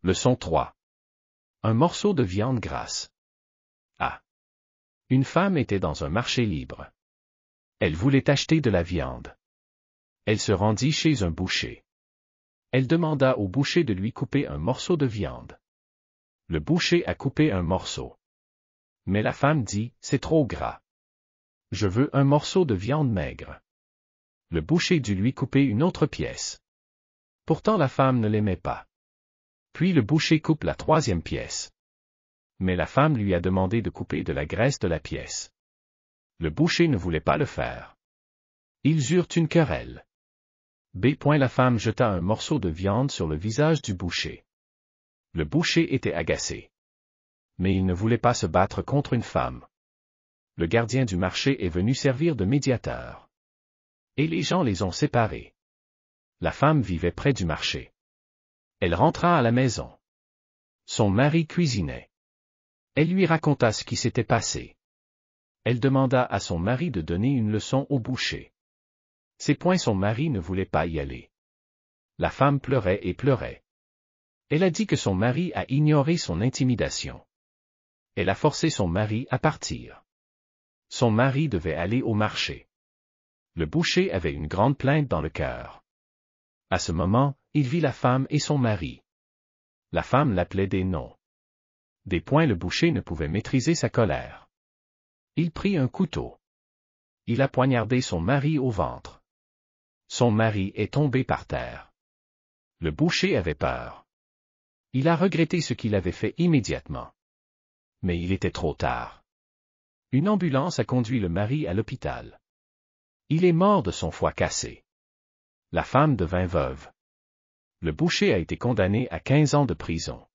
Leçon 3. Un morceau de viande grasse. Ah. Une femme était dans un marché libre. Elle voulait acheter de la viande. Elle se rendit chez un boucher. Elle demanda au boucher de lui couper un morceau de viande. Le boucher a coupé un morceau. Mais la femme dit, c'est trop gras. Je veux un morceau de viande maigre. Le boucher dut lui couper une autre pièce. Pourtant la femme ne l'aimait pas. Puis le boucher coupe la troisième pièce. Mais la femme lui a demandé de couper de la graisse de la pièce. Le boucher ne voulait pas le faire. Ils eurent une querelle. La femme jeta un morceau de viande sur le visage du boucher. Le boucher était agacé. Mais il ne voulait pas se battre contre une femme. Le gardien du marché est venu servir de médiateur. Et les gens les ont séparés. La femme vivait près du marché. Elle rentra à la maison. Son mari cuisinait. Elle lui raconta ce qui s'était passé. Elle demanda à son mari de donner une leçon au boucher. C'est point son mari ne voulait pas y aller. La femme pleurait et pleurait. Elle a dit que son mari a ignoré son intimidation. Elle a forcé son mari à partir. Son mari devait aller au marché. Le boucher avait une grande plainte dans le cœur. À ce moment, il vit la femme et son mari. La femme l'appelait des noms. Le boucher ne pouvait maîtriser sa colère. Il prit un couteau. Il a poignardé son mari au ventre. Son mari est tombé par terre. Le boucher avait peur. Il a regretté ce qu'il avait fait immédiatement. Mais il était trop tard. Une ambulance a conduit le mari à l'hôpital. Il est mort de son foie cassé. La femme devint veuve. Le boucher a été condamné à 15 ans de prison.